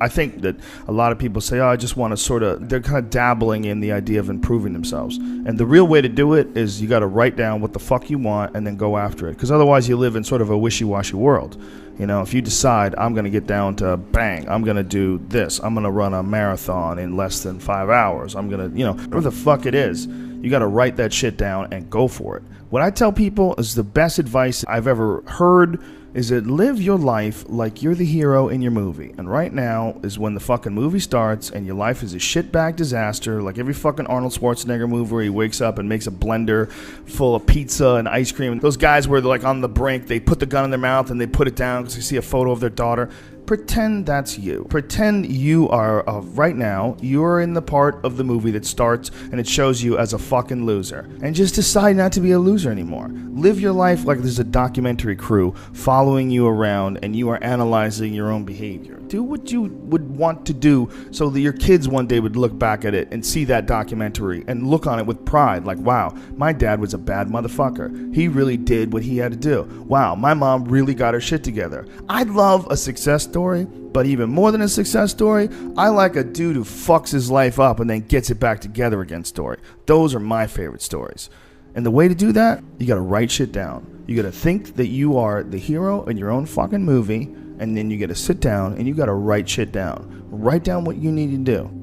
I think that a lot of people say, oh, I just want to they're kind of dabbling in the idea of improving themselves. And the real way to do it is you got to write down what the fuck you want and then go after it. Because otherwise you live in sort of a wishy-washy world. You know, if you decide I'm going to get down to bang, I'm going to do this, I'm going to run a marathon in less than 5 hours, I'm going to, whatever the fuck it is, you got to write that shit down and go for it. What I tell people is the best advice I've ever heard is that live your life like you're the hero in your movie. And right now is when the fucking movie starts and your life is a shitbag disaster, like every fucking Arnold Schwarzenegger movie where he wakes up and makes a blender full of pizza and ice cream. Those guys where they're like on the brink, they put the gun in their mouth and they put it down because they see a photo of their daughter. Pretend that's you. Pretend you are, right now, you're in the part of the movie that starts and it shows you as a fucking loser. And just decide not to be a loser anymore. Live your life like there's a documentary crew following you around and you are analyzing your own behavior. Do what you would want to do so that your kids one day would look back at it and see that documentary and look on it with pride. Like, wow, my dad was a bad motherfucker. He really did what he had to do. Wow, my mom really got her shit together. I love a success story, but even more than a success story, I like a dude who fucks his life up and then gets it back together again story. Those are my favorite stories. And the way to do that, you gotta write shit down. You gotta think that you are the hero in your own fucking movie, and then you gotta sit down and you gotta write shit down. Write down what you need to do.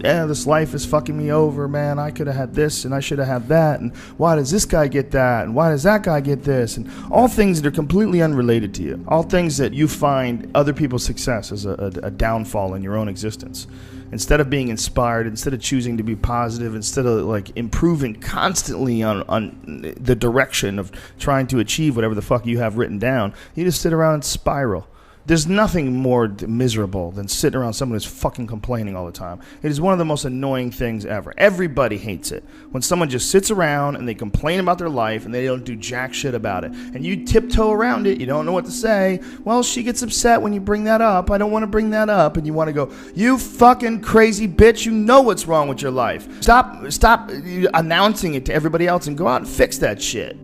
Yeah, this life is fucking me over, man. I could have had this and I should have had that. And why does this guy get that? And why does that guy get this? And all things that are completely unrelated to you. All things that you find other people's success as a downfall in your own existence. Instead of being inspired, instead of choosing to be positive, instead of like improving constantly on the direction of trying to achieve whatever the fuck you have written down, you just sit around and spiral. There's nothing more miserable than sitting around someone who's fucking complaining all the time. It is one of the most annoying things ever. Everybody hates it. When someone just sits around and they complain about their life and they don't do jack shit about it. And you tiptoe around it. You don't know what to say. Well, she gets upset when you bring that up. I don't want to bring that up. And you want to go, you fucking crazy bitch. You know what's wrong with your life. Stop announcing it to everybody else and go out and fix that shit.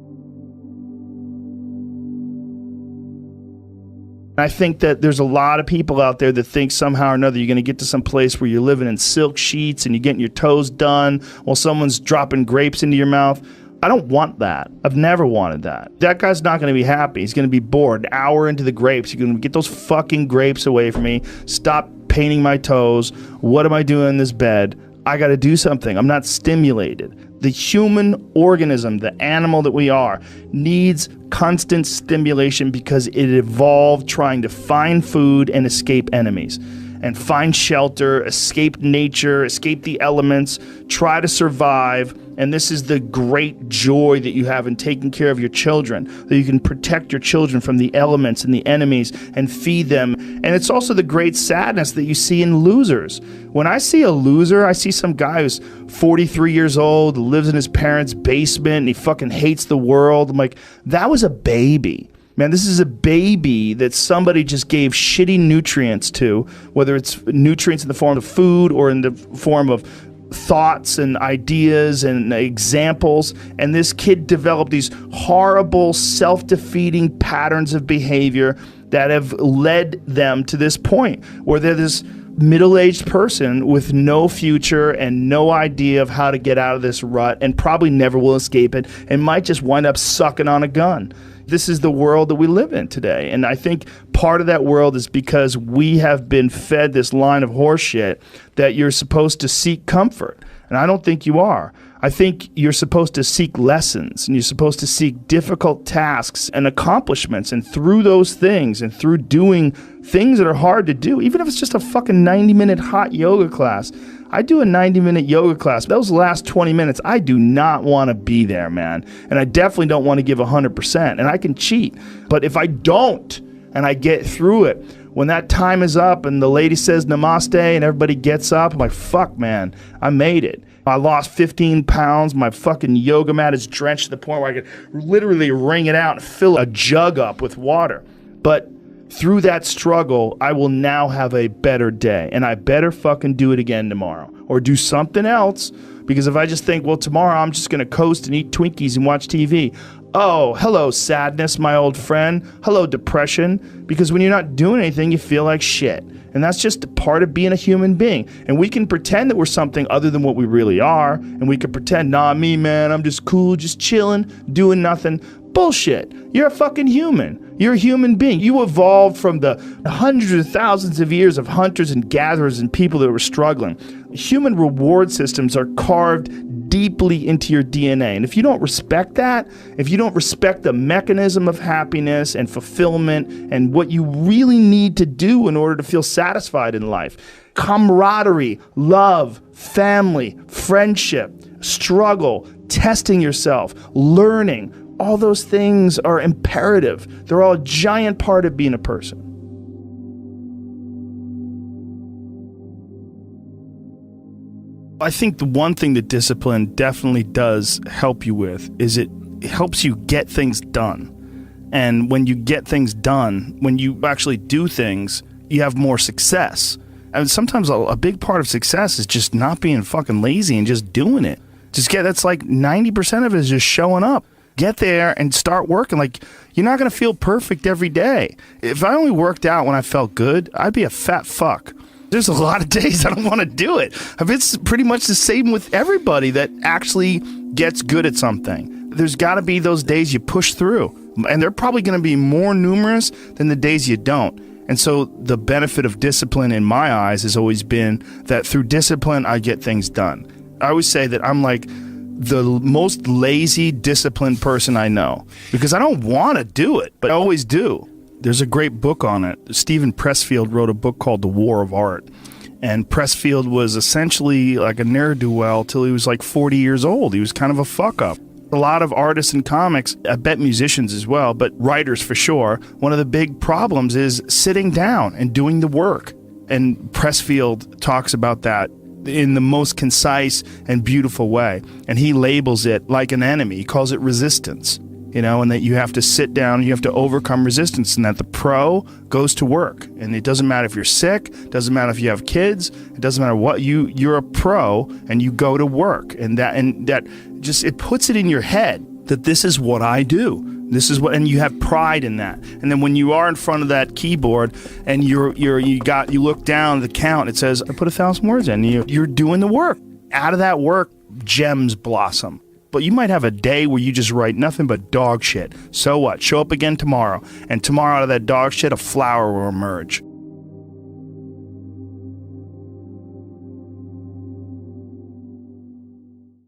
I think that there's a lot of people out there that think somehow or another you're going to get to some place where you're living in silk sheets and you're getting your toes done while someone's dropping grapes into your mouth. I don't want that. I've never wanted that. That guy's not going to be happy. He's going to be bored. An hour into the grapes, you're going to get those fucking grapes away from me. Stop painting my toes. What am I doing in this bed? I got to do something. I'm not stimulated. The human organism, the animal that we are, needs constant stimulation because it evolved trying to find food and escape enemies. And find shelter, escape nature, escape the elements, try to survive. And this is the great joy that you have in taking care of your children, that you can protect your children from the elements and the enemies and feed them. And it's also the great sadness that you see in losers. When I see a loser, I see some guy who's 43 years old, lives in his parents' basement, and he fucking hates the world. I'm like, that was a baby. Man, this is a baby that somebody just gave shitty nutrients to, whether it's nutrients in the form of food or in the form of thoughts and ideas and examples. And this kid developed these horrible, self-defeating patterns of behavior that have led them to this point where they're this middle-aged person with no future and no idea of how to get out of this rut and probably never will escape it and might just wind up sucking on a gun. This is the world that we live in today. And I think part of that world is because we have been fed this line of horseshit that you're supposed to seek comfort. And I don't think you are. I think you're supposed to seek lessons and you're supposed to seek difficult tasks and accomplishments. And through those things and through doing things that are hard to do, even if it's just a fucking 90-minute hot yoga class. I do a 90-minute yoga class. Those last 20 minutes, I do not want to be there, man. And I definitely don't want to give 100%. And I can cheat. But if I don't and I get through it, when that time is up and the lady says namaste and everybody gets up, I'm like, fuck, man, I made it. I lost 15 pounds. My fucking yoga mat is drenched to the point where I could literally wring it out and fill a jug up with water. But through that struggle, I will now have a better day. And I better fucking do it again tomorrow. or do something else. Because if I just think, well, tomorrow I'm just going to coast and eat Twinkies and watch TV. Oh, hello, sadness, my old friend. Hello, depression. Because when you're not doing anything, you feel like shit. And that's just a part of being a human being. And we can pretend that we're something other than what we really are. And we can pretend, nah, me, man, I'm just cool, just chilling, doing nothing. Bullshit. You're a fucking human. You're a human being. You evolved from the hundreds of thousands of years of hunters and gatherers and people that were struggling. Human reward systems are carved deeply into your DNA. And if you don't respect that, if you don't respect the mechanism of happiness and fulfillment and what you really need to do in order to feel satisfied in life, camaraderie, love, family, friendship, struggle, testing yourself, learning, all those things are imperative. They're all a giant part of being a person. I think the one thing that discipline definitely does help you with is it helps you get things done. And when you get things done, when you actually do things, you have more success. And sometimes a big part of success is just not being fucking lazy and just doing it. That's like 90% of it is just showing up. Get there and start working. Like, you're not going to feel perfect every day. If I only worked out when I felt good, I'd be a fat fuck. There's a lot of days I don't want to do it. It's pretty much the same with everybody that actually gets good at something. There's got to be those days you push through. And they're probably going to be more numerous than the days you don't. And so the benefit of discipline in my eyes has always been that through discipline, I get things done. I always say that I'm like the most lazy, disciplined person I know because I don't want to do it, but I always do. There's a great book on it. Stephen Pressfield wrote a book called The War of Art. And Pressfield was essentially like a ne'er-do-well till he was like 40 years old. He was kind of a fuck-up. A lot of artists and comics, I bet musicians as well, but writers for sure, one of the big problems is sitting down and doing the work. And Pressfield talks about that in the most concise and beautiful way. And he labels it like an enemy. He calls it resistance, and that you have to sit down, you have to overcome resistance, and that the pro goes to work. And it doesn't matter if you're sick, it doesn't matter if you have kids, it doesn't matter what, you're a pro and you go to work. And that just, it puts it in your head that this is what I do. This is what, and you have pride in that. And then when you are in front of that keyboard and you look down at the count, it says, I put 1,000 words in. You're doing the work. Out of that work, gems blossom. But you might have a day where you just write nothing but dog shit. So what? Show up again tomorrow. And tomorrow out of that dog shit, a flower will emerge.